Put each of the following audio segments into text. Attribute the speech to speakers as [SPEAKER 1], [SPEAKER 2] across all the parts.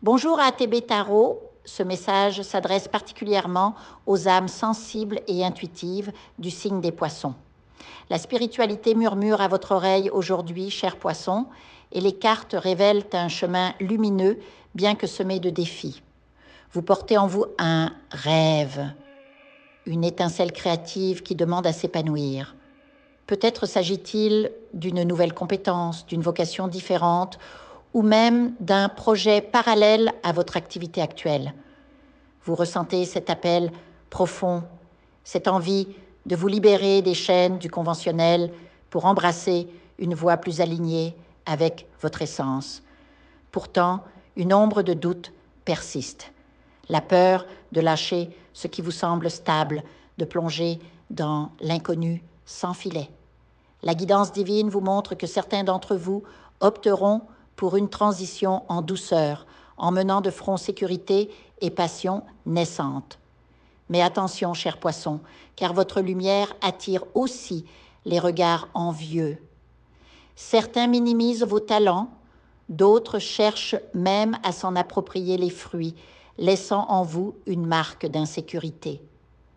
[SPEAKER 1] Bonjour à ATB Tarot. Ce message s'adresse particulièrement aux âmes sensibles et intuitives du signe des poissons. La spiritualité murmure à votre oreille aujourd'hui, chers poissons, et les cartes révèlent un chemin lumineux, bien que semé de défis. Vous portez en vous un rêve, une étincelle créative qui demande à s'épanouir. Peut-être s'agit-il d'une nouvelle compétence, d'une vocation différente, ou même d'un projet parallèle à votre activité actuelle. Vous ressentez cet appel profond, cette envie de vous libérer des chaînes du conventionnel pour embrasser une voie plus alignée avec votre essence. Pourtant, une ombre de doute persiste. La peur de lâcher ce qui vous semble stable, de plonger dans l'inconnu sans filet. La guidance divine vous montre que certains d'entre vous opteront pour une transition en douceur, en menant de front sécurité et passion naissante. Mais attention, chers poissons, car votre lumière attire aussi les regards envieux. Certains minimisent vos talents, d'autres cherchent même à s'en approprier les fruits, laissant en vous une marque d'insécurité.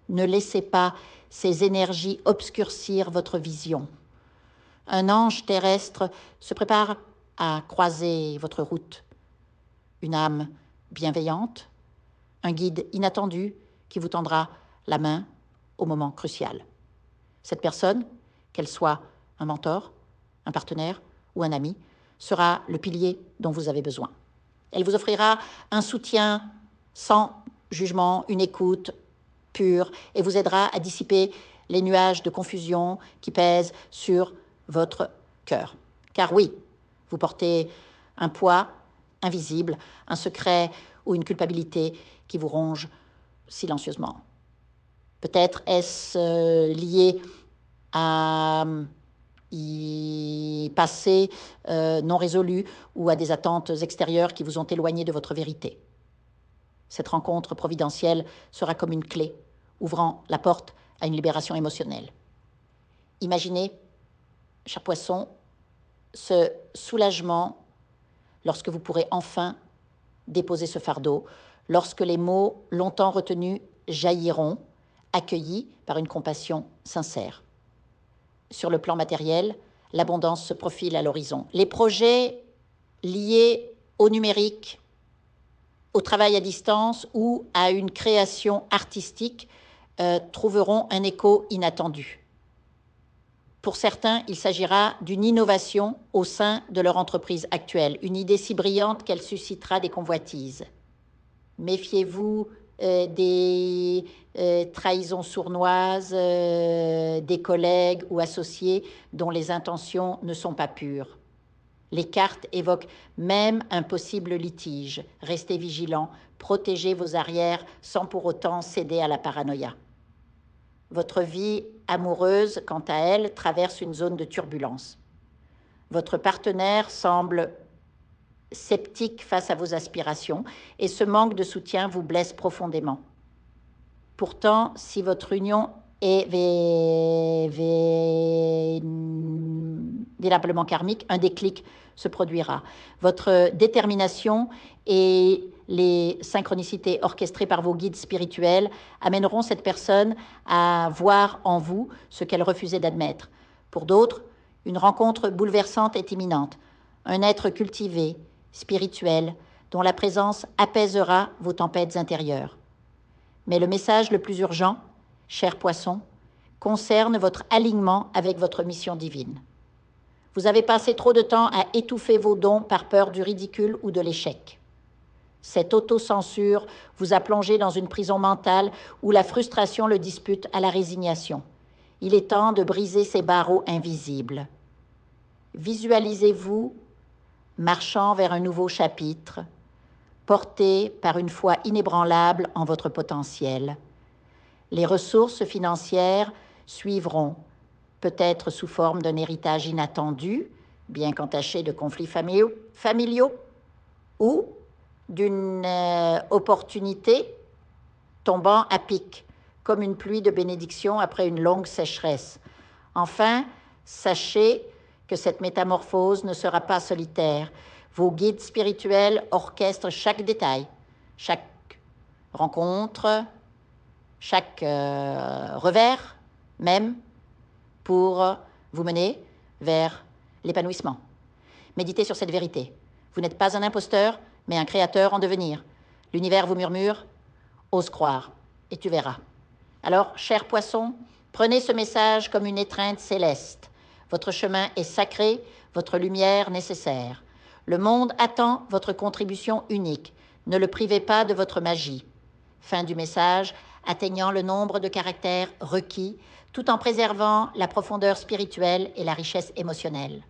[SPEAKER 1] Ne laissez pas ces énergies obscurcir votre vision. Un ange terrestre se prépare à croiser votre route. Une âme bienveillante, un guide inattendu qui vous tendra la main au moment crucial. Cette personne, qu'elle soit un mentor, un partenaire ou un ami, sera le pilier dont vous avez besoin. Elle vous offrira un soutien sans jugement, une écoute pure et vous aidera à dissiper les nuages de confusion qui pèsent sur votre cœur. Car oui, vous portez un poids invisible, un secret ou une culpabilité qui vous ronge silencieusement. Peut-être est-ce lié à y passé non résolu ou à des attentes extérieures qui vous ont éloigné de votre vérité. Cette rencontre providentielle sera comme une clé, ouvrant la porte à une libération émotionnelle. Imaginez, chers poissons, ce soulagement lorsque vous pourrez enfin déposer ce fardeau, lorsque les mots longtemps retenus jailliront, accueillis par une compassion sincère. Sur le plan matériel, l'abondance se profile à l'horizon. Les projets liés au numérique, au travail à distance ou à une création artistique trouveront un écho inattendu. Pour certains, il s'agira d'une innovation au sein de leur entreprise actuelle, une idée si brillante qu'elle suscitera des convoitises. Méfiez-vous des trahisons sournoises des collègues ou associés dont les intentions ne sont pas pures. Les cartes évoquent même un possible litige. Restez vigilants, protégez vos arrières sans pour autant céder à la paranoïa. Votre vie amoureuse, quant à elle, traverse une zone de turbulence. Votre partenaire semble sceptique face à vos aspirations et ce manque de soutien vous blesse profondément. Pourtant, si votre union est véritablement karmique, un déclic se produira. Votre détermination et les synchronicités orchestrées par vos guides spirituels amèneront cette personne à voir en vous ce qu'elle refusait d'admettre. Pour d'autres, une rencontre bouleversante est imminente. Un être cultivé, spirituel, dont la présence apaisera vos tempêtes intérieures. Mais le message le plus urgent, chers poissons, concerne votre alignement avec votre mission divine. Vous avez passé trop de temps à étouffer vos dons par peur du ridicule ou de l'échec. Cette autocensure vous a plongé dans une prison mentale où la frustration le dispute à la résignation. Il est temps de briser ces barreaux invisibles. Visualisez-vous marchant vers un nouveau chapitre, porté par une foi inébranlable en votre potentiel. Les ressources financières suivront, peut-être sous forme d'un héritage inattendu, bien qu'entaché de conflits familiaux ou d'une opportunité tombant à pic, comme une pluie de bénédiction après une longue sécheresse. Enfin, sachez que cette métamorphose ne sera pas solitaire. Vos guides spirituels orchestrent chaque détail, chaque rencontre, chaque revers même pour vous mener vers l'épanouissement. Méditez sur cette vérité. Vous n'êtes pas un imposteur, mais un créateur en devenir. L'univers vous murmure, ose croire, et tu verras. Alors, chers poissons, prenez ce message comme une étreinte céleste. Votre chemin est sacré, votre lumière nécessaire. Le monde attend votre contribution unique. Ne le privez pas de votre magie. Fin du message, atteignant le nombre de caractères requis, tout en préservant la profondeur spirituelle et la richesse émotionnelle.